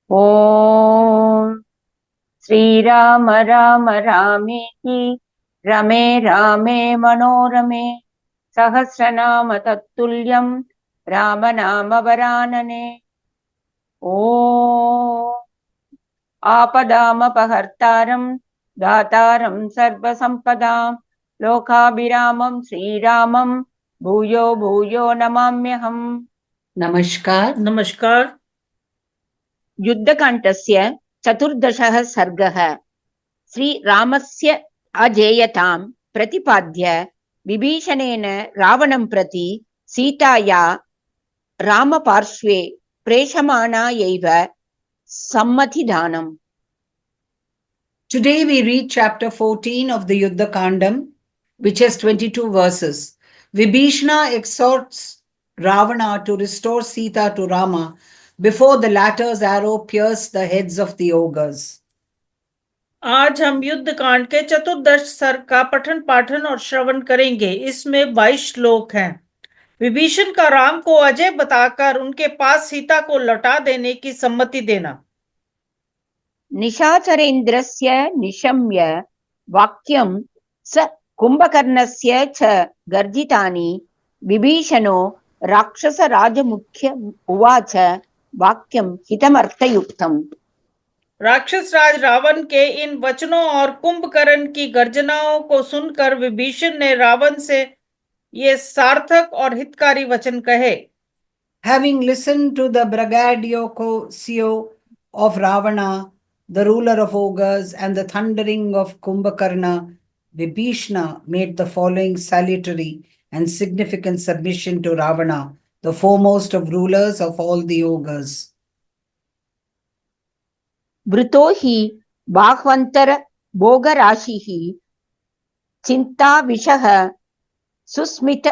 ॐ श्रीराम राम रामेति रमे रामे मनोरमे सहस्रनाम तत्तुल्यं रामनामवरानने। ॐ आपदामपहर्तारं दातारं सर्वसम्पदां लोकाभिरामं श्रीरामं भूयो भूयो नमाम्यहम्। नमस्कार। नमस्कार। युद्धकाण्डस्य चतुर्दशः सर्गः। श्रीरामस्य अजेयतां प्रतिपाद्य विभीषणेन रावणं प्रति सीताया रामपार्श्वे प्रेषमाणायैव सम्मतिदानम्। Today we read chapter 14 of the Yuddha Kandam, which has 22 verses. Vibhishana exhorts Ravana to restore Sita to Rama before the latter's arrow pierced the heads of the ogres. आज हम युद्ध कांड के चतुर्दश सर्ग का पठन पाठन और श्रवण करेंगे। इसमें 22 श्लोक हैं। विभीषण का राम को अजय बताकर उनके पास सीता को लौटा देने की सम्मति देना। निशाचरेन्द्रस्य निशम्य वाक्यं स कुंभकर्णस्य च गर्जितानि विभीषणो राक्षसराजमुख्य उवाच वाक्यं हितमर्थयुक्तम्। राक्षस राज रावण के इन वचनों और कुंभकर्ण की गर्जनाओं को सुनकर विभीषण ने रावण से ये सार्थक और हितकारी वचन कहे। Having listened to the braggadocio of Ravana, the ruler of ogres, and the thundering of Kumbhakarna, Vibhishana made the following salutary and significant submission to Ravana, the foremost of rulers of all the ogres. वृतो हि बाह्वंतर भोगराशिः चिन्ताविषः सुस्मित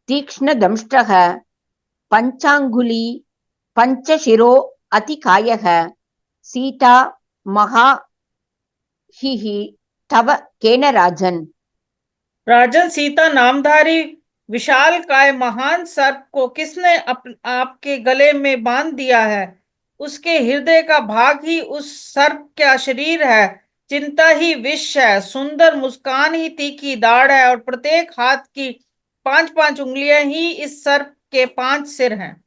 तीक्ष्णदंष्ट्रः पंचांगुली पंचशिरो अतिकायः सीता महाहिः तव केन राजन्। राजन, सीता नामधारी विशाल काय महान सर्प को किसने आपके गले में बांध दिया है? उसके हृदय का भाग ही उस सर्प का शरीर है, चिंता ही विष है, सुंदर मुस्कान ही तीखी दाढ़ है और प्रत्येक हाथ की 5-5 उंगलियां ही इस सर्प के 5 सिर हैं।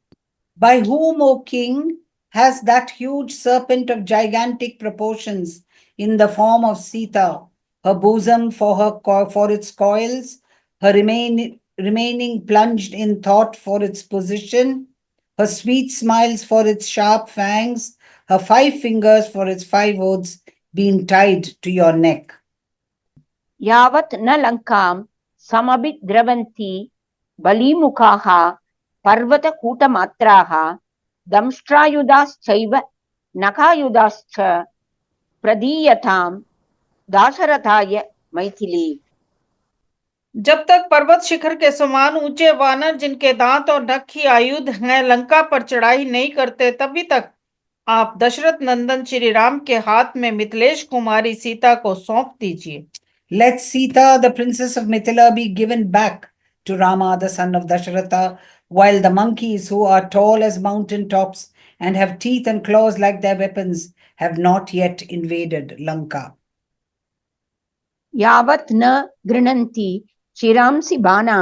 By whom, O king, has that huge serpent of gigantic proportions in the form of Sita, her bosom for its coils, her remaining plunged in thought for its position, her sweet smiles for its sharp fangs, her 5 fingers for its 5 oaths, been tied to your neck? यावत् न लंकां समभिद्रवन्ति बलिमुखाः पर्वतकूटमात्राः दंष्ट्रायुधाश्चैव नखायुधाश्च प्रदीयतां दाशरथाय मैथिली। जब तक पर्वत शिखर के समान ऊंचे वानर जिनके दांत और नख ही आयुध हैं लंका पर चढ़ाई नहीं करते, तभी तक आप दशरथ नंदन श्री राम के हाथ में मिथिलेश कुमारी सीता को सौंप दीजिए। Let Sita, the princess of Mithila, be given back to Rama, the son of Dasharatha, while the monkeys, who are tall as mountain tops and have teeth and claws like their weapons, have not yet invaded Lanka. यावत् न गृह्णन्ति शिरांसि बाणा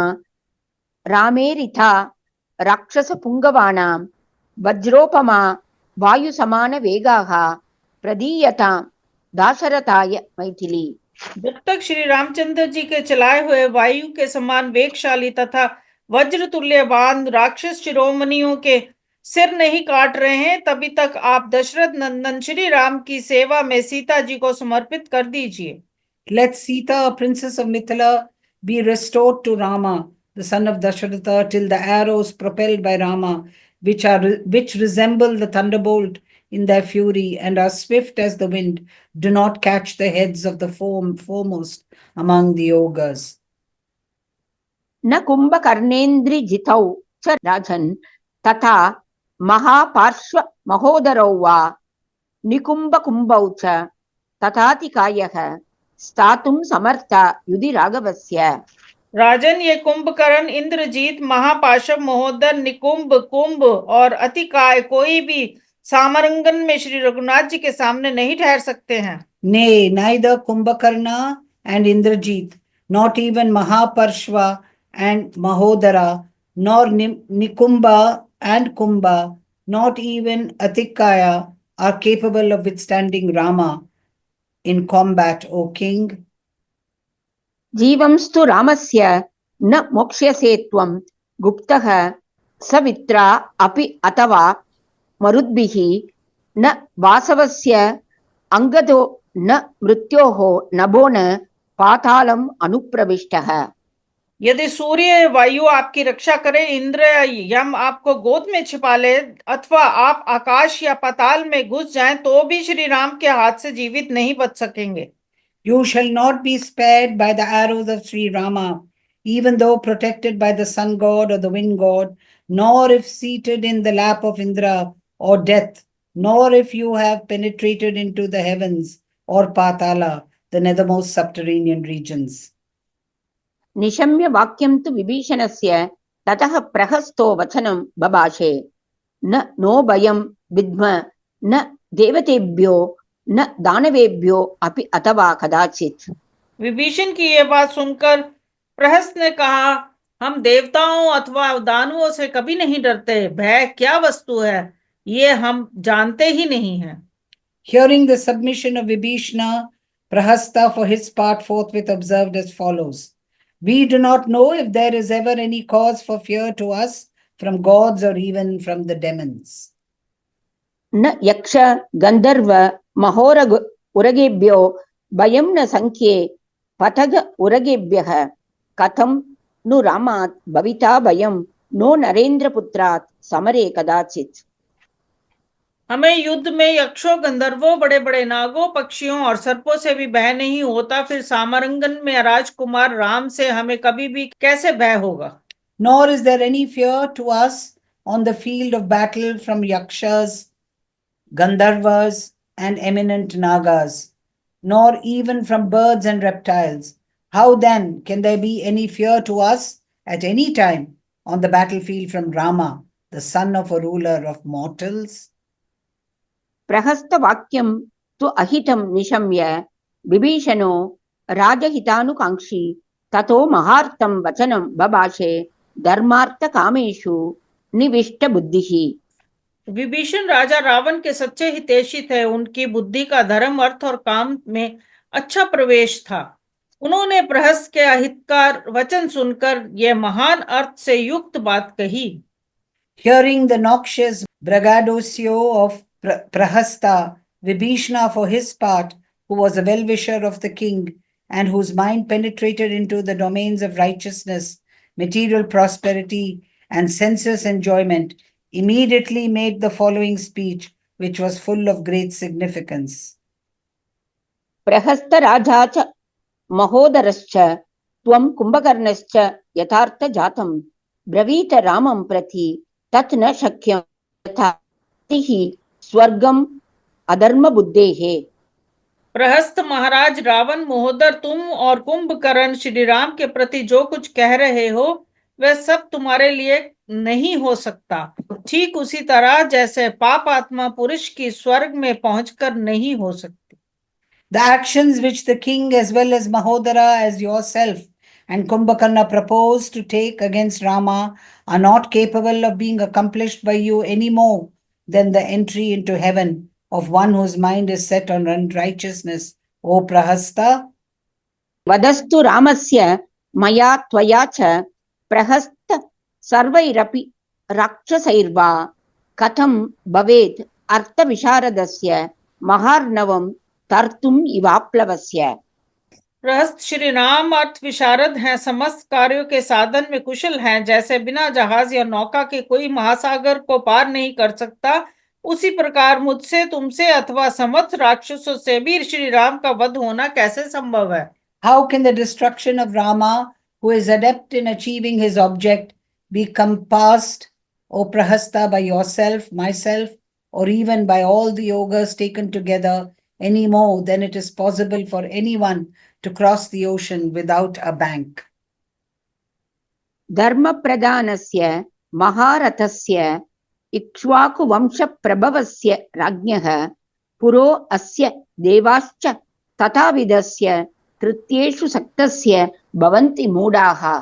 रामेरिथा राक्षसपुङ्गवानां वज्रोपमा वायुसमान वेगाः प्रदीयतां दाशरथाय मैथिली। जब तक श्री रामचंद्र जी के चलाए हुए वायु के समान वेगशाली तथा वज्र तुल्य बाण राक्षस शिरोमणियों के सिर नहीं काट रहे हैं, तभी तक आप दशरथ नंदन श्री राम की सेवा में सीता जी को समर्पित कर दीजिए। Let Sita, a princess of Mithila, be restored to Rama, the son of Dasharatha, till the arrows propelled by Rama, which resemble the thunderbolt in their fury and are swift as the wind, do not catch the heads of the foremost among the ogres. न कुंभकर्णेन्द्रजितौ च राजन् तथा महापार्श्व महोदरौ वा निकुंभकुंभौ च तथातिकायः स्थातुं समर्था युधि राघवस्य। राजन, ये कुंभकर्ण, इंद्रजीत, महापाशव, महोदर, निकुंभ, कुंभ और अतिकाय कोई भी सामरंगन में श्री रघुनाथ जी के सामने नहीं ठहर सकते हैं। Nay, neither Kumbhakarna and Indrajit, not even Mahaparshva and Mahodara, nor Nikumba and Kumbha, not even Atikaya are capable of withstanding Rama in combat, O king. जीवंस्तु रामस्य न मोक्ष्यसे त्वं गुप्तः सवित्रा अपि अथवा मरुद्भिः न वासवस्य अंगदो न मृत्योः नभो न पातालम अनुप्रविष्टः। यदि सूर्य वायु आपकी रक्षा करे, इंद्र यम आपको गोद में छिपा ले, अथवा आप आकाश या पाताल में घुस जाएं, तो भी श्री राम के हाथ से जीवित नहीं बच सकेंगे। You shall not be spared by the arrows of Sri Rama, even though protected by the sun god or the wind god, nor if seated in the lap of Indra or death, nor if you have penetrated into the heavens or Patala, the nethermost subterranean regions. निशम्य वाक्यं तु विभीषणस्य ततः प्रहस्तो वचनं बभाषे न no भयं विद्म न देवतेभ्यो न दानवेभ्यो अपि अथवा कदाचित्। विभीषण की यह बात सुनकर प्रहस्त ने कहा, हम देवताओं अथवा दानवों से कभी नहीं डरते। भय क्या वस्तु है, ये हम जानते ही नहीं हैं। Hearing the submission of Vibhishana, Prahasta for his part forthwith observed as follows. We do not know if there is ever any cause for fear to us from gods or even from the demons. न यक्ष गंधर्व महोर उरगेभ्यो भयं न संख्ये पथग उरगेभ्यः कथं नु रामात् भविता भयं no नरेंद्रपुत्रात् समरे कदाचित्। हमें युद्ध में यक्षों, गंधर्वों, बड़े बड़े नागों, पक्षियों और सर्पों से भी भय नहीं होता, फिर सामरंगन में राजकुमार राम से हमें कभी भी कैसे भय होगा। Nor is there any fear to us on the field of battle from yakshas, gandharvas, and eminent nagas, nor even from birds and reptiles. How then can there be any fear to us at any time on the battlefield from Rama, the son of a ruler of mortals? Prahasta वाक्यं तु अहितं निशम्य विभीषणो राजहितानुकांक्षी ततो महार्तं वचनं बभाषे धर्मार्थ कामेषु निविष्ट बुद्धिः। विभीषण राजा रावण के सच्चे हितैषी थे। उनकी बुद्धि का धर्म, अर्थ और काम में अच्छा प्रवेश था। उन्होंने प्रहस्त के अहितकार वचन सुनकर यह महान अर्थ से युक्त बात कही। Hearing the noxious braggadocio of Prahasta, Vibhishana for his part, who was a well-wisher of the king and whose mind penetrated into the domains of righteousness, material prosperity, and sensuous enjoyment, immediately made the following speech, which was full of great significance. Prahasta राजा च महोदरश्च त्वं कुंभकर्णश्च यथार्थ जातं ब्रवीत रामं प्रति तत् न शक्यं यथा स्वर्गम अधर्म बुद्धेः। प्रहस्त महाराज रावण महोदर, तुम और कुंभकर्ण श्री राम के प्रति जो कुछ कह रहे हो वह सब तुम्हारे लिए नहीं हो सकता, ठीक उसी तरह जैसे पाप आत्मा पुरुष की स्वर्ग में पहुंचकर नहीं हो सकती। The actions which the king as well as Mahodara as yourself and Kumbhakarna propose to take against Rama are not capable of being accomplished by you any more than the entry into heaven of one whose mind is set on righteousness, O Prahasta. वदस्तु रामस्य मया त्वया च प्रहस्त सर्वैरपि राक्षसैर्वा कथं भवेत् अर्थविशारदस्य महार्णवं तर्तुम् इवाप्लवस्य। प्रहस्त श्री राम अर्थ विशारद हैं, समस्त कार्यों के साधन में कुशल हैं। जैसे बिना जहाज या नौका के कोई महासागर को पार नहीं कर सकता, उसी प्रकार मुझसे, तुमसे अथवा समस्त राक्षसों से भी श्री राम का वध होना कैसे संभव है। How can the destruction of Rama, who is adept in achieving his object, be compassed, O Prahasta, by yourself, myself, or even by all the yogas taken together, any more than it is possible for anyone to cross the ocean without a bank? धर्म प्रधानस्य महारथस्य इक्ष्वाकुवंशप्रभवस्य राज्ञः पुरो अस्य देवाश्च तथाविधस्य कृत्येषु सक्तस्य भवन्ति मूढाः।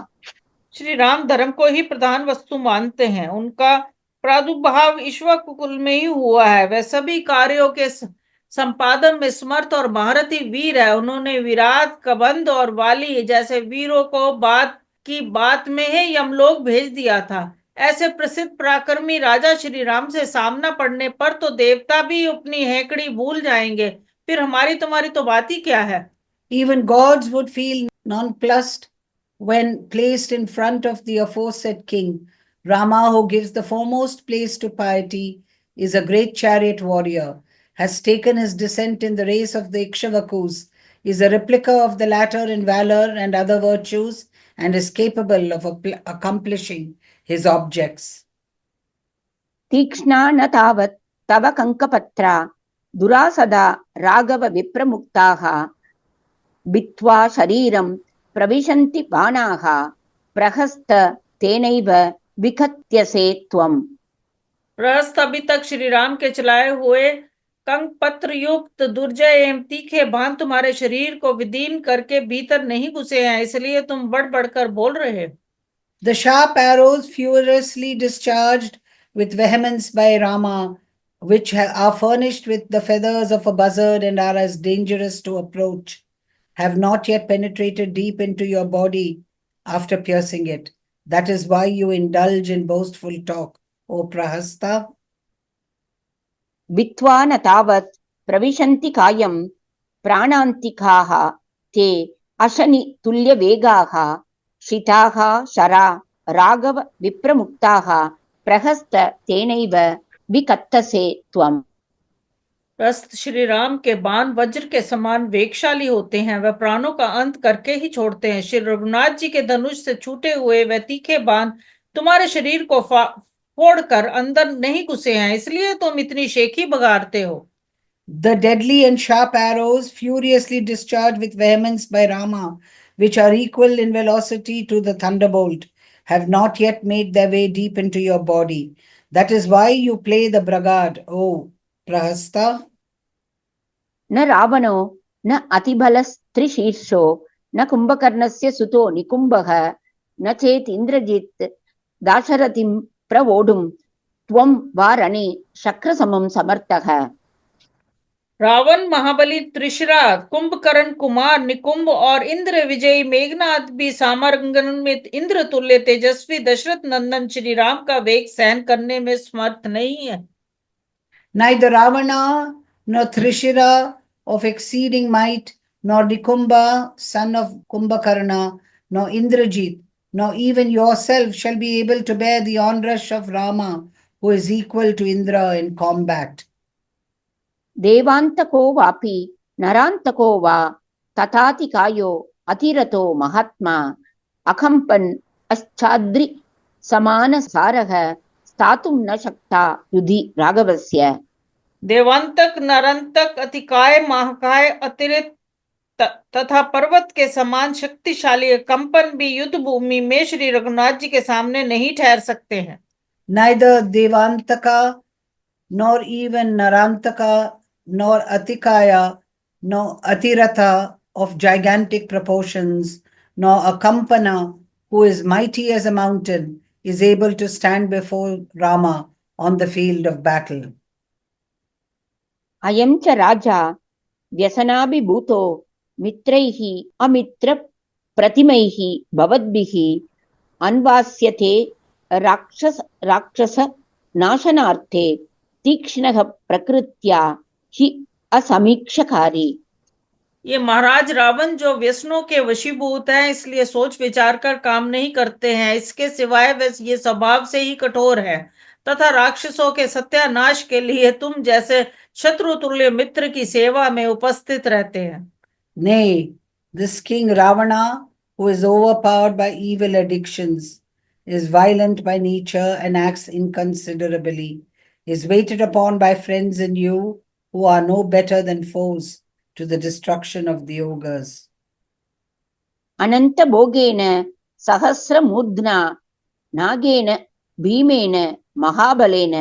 श्री राम धर्म को ही प्रधान वस्तु मानते हैं। उनका प्रादुर्भाव इक्ष्वाकुकुल में ही हुआ है। वह सभी कार्यों के संपादन में समर्थ और महारथी वीर है। उन्होंने विराट, कबंध और वाली जैसे वीरों को बात में ही यमलोक भेज दिया था। ऐसे प्रसिद्ध पराक्रमी राजा श्री राम से सामना पड़ने पर तो देवता भी अपनी हेकड़ी भूल जाएंगे, फिर हमारी तुम्हारी तो बात ही क्या है। Even gods would feel nonplussed when placed in front of the aforesaid king. Rama, who gives the foremost place to piety, is a great chariot warrior, has taken his descent in the race of the Ikshvakus, is a replica of the latter in valor and other virtues, and is capable of accomplishing his objects. तीक्ष्णा न तावत् तव कङ्कपत्रा दुरासदा राघव विप्रमुक्ताः भित्त्वा शरीरं प्रविशन्ति बाणाः प्रहस्त तेनैव विखत्यसे त्वम्। प्रहस्त अभी तक श्री राम के चलाए हुए कंकपत्र युक्त दुर्जय एवं तीखे बाण तुम्हारे शरीर को विदीर्ण करके भीतर नहीं घुसे हैं, इसलिए तुम बढ़ बढ़कर बोल रहे। The sharp arrows furiously discharged with vehemence by Rama, which are furnished with the feathers of a buzzard and are as dangerous to approach, have not yet penetrated deep into your body after piercing it. That is why you indulge in boastful talk, O Prahasta. वित्त्वा न तावत् प्रविशन्ति कायं प्राणान्तिकाः ते अशनि तुल्यवेगाः शिताः शरा राघव विप्रमुक्ताः प्रहस्त तेनैव विकत्तसे त्वम्। प्रहस्त श्री राम के बाण वज्र के समान वेगशाली होते हैं, वह प्राणों का अंत करके ही छोड़ते हैं। श्री रघुनाथ जी के धनुष से छूटे हुए वह तीखे बाण तुम्हारे शरीर को फोड़कर अंदर नहीं घुसे हैं, इसलिए तुम इतनी शेखी बघारते हो। The deadly and sharp arrows furiously discharged with vehemence by Rama, which are equal in velocity to the thunderbolt, have not yet made their way deep into your body. That is why you play the braggart, O Prahasta. न रावणो न अतिबलस्त्रिशीर्षो न कुम्भकर्णस्य सुतो निकुम्भः न चेत् इन्द्रजित् दाशरथिं प्रवोढुं त्वं वा रणे शक्रसमं समर्थः। रावण, महाबली, त्रिशरा, कुंभकर्ण, कुमार, निकुंभ और इंद्र विजयी मेघनाथ भी सामरंगमित इंद्र तुल्य तेजस्वी दशरथ नंदन श्री राम का वेग सहन करने में समर्थ नहीं है। Neither Ravana nor Trishira of exceeding might, nor Nikumbha, son of Kumbhakarna, nor Indrajit, nor even yourself shall be able to bear the onrush of Rama, who is equal to Indra in combat. देवान्तको वापि नरान्तको वा तथातिकायो अतिरतो महात्मा अकम्पन् अश्चाद्रि समानसारः स्थातुं न शक्ता युधि राघवस्य। देवांतक, नरांतक, अतिकाय, महाकाय, अतिरिक्त तथा पर्वत के समान शक्तिशाली कंपन भी युद्ध भूमि में श्री रघुनाथ जी के सामने नहीं ठहर सकते हैं। Neither Devantaka, nor even Narantaka, nor Atikaya, nor Atirata of gigantic proportions, nor Akampana, who is mighty as a mountain, is able to stand before Rama on the field of battle. अयं च राजा व्यसनाभिभूतो मित्रैः अमित्र प्रतिमैः भवद्भिः अन्वास्यते राक्षस नाशनार्थे तीक्ष्णः प्रकृत्या हि असमीक्षकारी। ये महाराज रावण जो व्यसनों के वशीभूत हैं, इसलिए सोच विचार कर काम नहीं करते हैं। इसके सिवाय वे ये स्वभाव से ही कठोर है तथा राक्षसों के सत्यानाश के लिए तुम जैसे शत्रु तुल्य मित्र की सेवा में उपस्थित रहते हैं। Nay, this king Ravana, who is overpowered by evil addictions, is violent by nature and acts inconsiderably, is waited upon by friends in you who are no better than foes to the destruction of the ogres. अनंत भोगेन सहस्रमूर्ध्ना नागेन भीमेन महाबलेन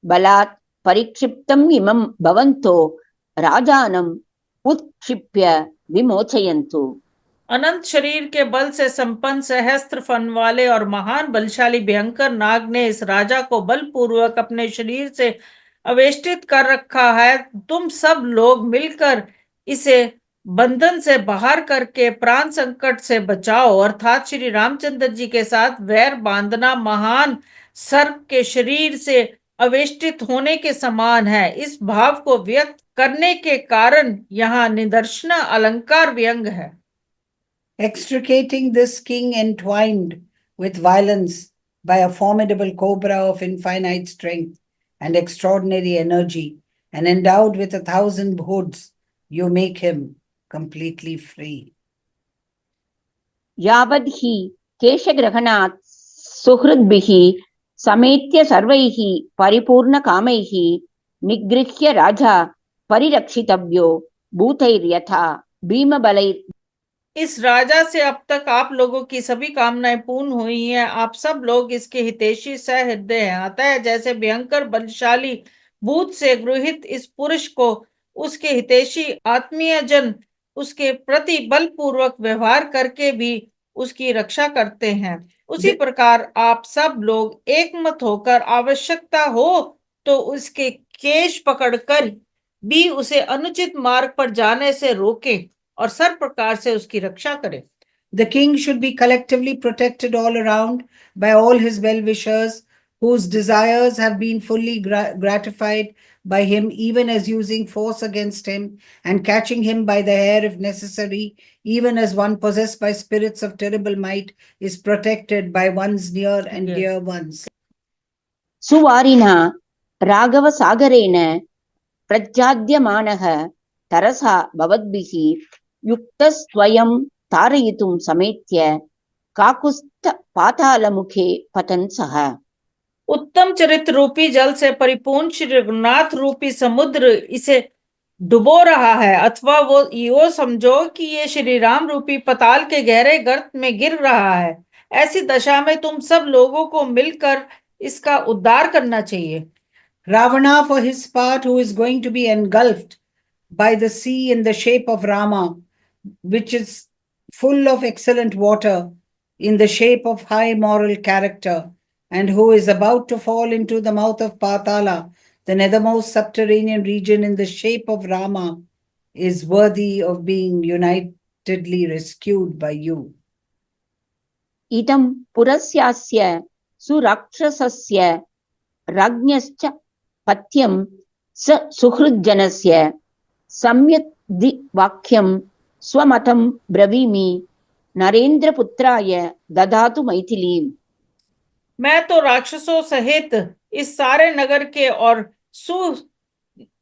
बलात् परिक्षिप्तम् इमं भवन्तो राजानम् उत्क्षिप्य विमोचयन्तु। अनंत शरीर के बल से संपन्न सहस्त्र fun वाले और महान बलशाली भयंकर नाग ने इस राजा को बलपूर्वक अपने शरीर से अवेष्टित कर रखा है। तुम सब लोग मिलकर इसे बंधन से बाहर करके प्राण संकट से बचाओ। अर्थात श्री रामचंद्र जी के साथ वैर बांधना महान सर्प के शरीर से अवेष्टित होने के समान है। इस भाव को व्यक्त करने के कारण यहाँ निदर्शन अलंकार व्यंग है। Extricating this king entwined with violence by a formidable cobra of infinite strength and extraordinary energy, and endowed with 1,000 hoods, you make him completely free. यावद् हि केशग्रहणात् सुहृद्भिः समेत्य सर्वैः परिपूर्णकामैः निगृह्य राजा परिरक्षितव्यो भूतैर्यथा भीमबलैर्। इस राजा से अब तक आप लोगों की सभी कामनाएं पूर्ण हुई हैं। आप सब लोग इसके हितैषी सहृदय हैं। अतः जैसे भयंकर बलशाली भूत से गृहित इस पुरुष को उसके हितैषी आत्मीय जन उसके प्रति बलपूर्वक व्यवहार करके भी उसकी रक्षा करते हैं, उसी प्रकार आप सब लोग एकमत होकर आवश्यकता हो तो उसके केश पकड़कर भी उसे अनुचित मार्ग पर जाने से रोकें और सर्व प्रकार से उसकी रक्षा करें। The king should be collectively protected all around by all his well-wishers, whose desires have been fully gratified by him, even as using force against him and catching him by the hair if necessary, even as one possessed by spirits of terrible might is protected by one's near and dear ones. सुवारिना Raghav सागरेण प्रज्जाद्यमानः तरसा भवद्भिः युक्तस्त्वयं तारयितुं समेत्य काकुस्थ पातालमुखे पतन् सः। उत्तम चरित्र रूपी जल से परिपूर्ण श्री रघुनाथ रूपी समुद्र इसे डुबो रहा है, अथवा वो समझो कि ये श्री राम रूपी पताल के गहरे गर्त में गिर रहा है। ऐसी दशा में तुम सब लोगों को मिलकर इसका उद्धार करना चाहिए। Ravana, for his part, who is going to be engulfed by the sea in the shape of Rama, which is full of excellent water, in the shape of high moral character, and who is about to fall into the mouth of Patala, the nethermost subterranean region, in the shape of Rama, is worthy of being unitedly rescued by you. इदं पुरस्यास्य सुराक्षसस्य राज्ञश्च पथ्यं स सुहृज्जनस्य सम्यक् वाक्यं स्वमतं ब्रवीमि नरेंद्रपुत्राय ददातु मैथिलीम्। मैं तो राक्षसों सहित इस सारे नगर के और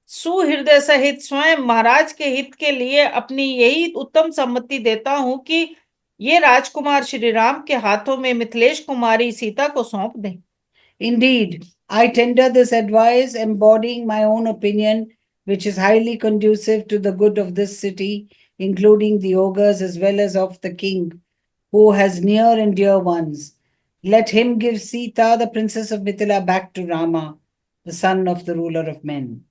सुहृदय सहित स्वयं महाराज के हित के लिए अपनी यही उत्तम सम्मति देता हूं कि ये राजकुमार श्री राम के हाथों में मिथिलेश कुमारी सीता को सौंप दें। Indeed, I tender this advice, embodying my own opinion, which is highly conducive to the good of this city, including the ogres as well as of the king, who has near and dear ones. Let him give Sita, the princess of Mithila, back to Rama, the son of the ruler of men.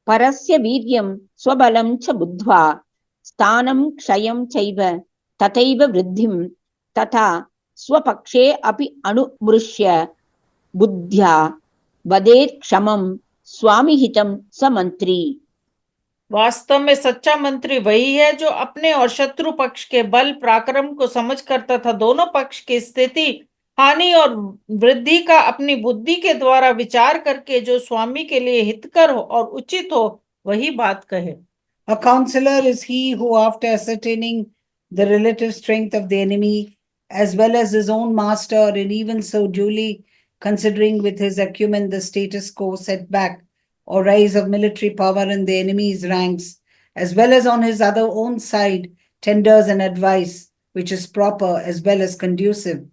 परस्य वीर्यं स्वबलं च बुद्ध्वा स्थानं क्षयं चैव तथैव वृद्धिं तथा स्वपक्षे अपि अनुमृश्य बुद्ध्या वदेत् क्षमं स्वामिहितं स मंत्री। वास्तव में सच्चा मंत्री वही है जो अपने और शत्रु पक्ष के बल पराक्रम को समझकर तथा दोनों पक्ष की स्थिति हानि और वृद्धि का अपनी बुद्धि के द्वारा विचार करके जो स्वामी के लिए हितकर हो और उचित हो वही बात कहे। A counselor is he who, after ascertaining the relative strength of the enemy as well as his own master, and even so duly considering with his acumen the status quo setback or rise of military power in the enemy's ranks, as well as on his own side, tenders an advice which is proper as well as conducive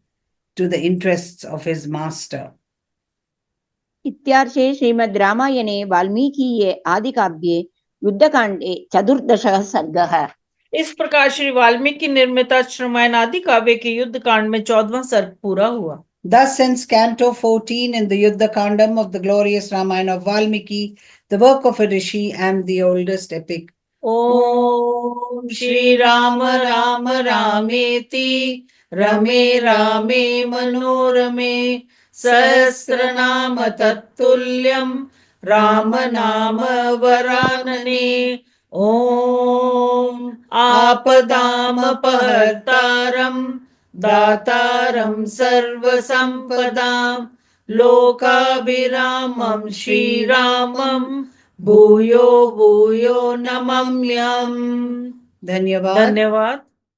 to the interests of his master. इत्यार्षे श्रीमद् रामायणे वाल्मीकीये आदिकाव्ये युद्धकांडे 14 सर्गः। इस प्रकार श्री वाल्मीकि निर्मित रामायण आदि काव्य के युद्ध कांड में 14वां सर्ग पूरा हुआ। Thus ends Canto 14 in the Yuddha Kandam of the glorious Ramayana of Valmiki, the work of a rishi and the oldest epic. Om Shri Rama Rama Rameti Rame Rame Manorame Sahasranama Tattulyam Rama Nama Varanane. Om Apadamapahartaram Dataram Sarvasampadam Lokabhiramam Shri Ramam Bhuyo Bhuyo Namamyam. Dhanyavad. धन्यवाद.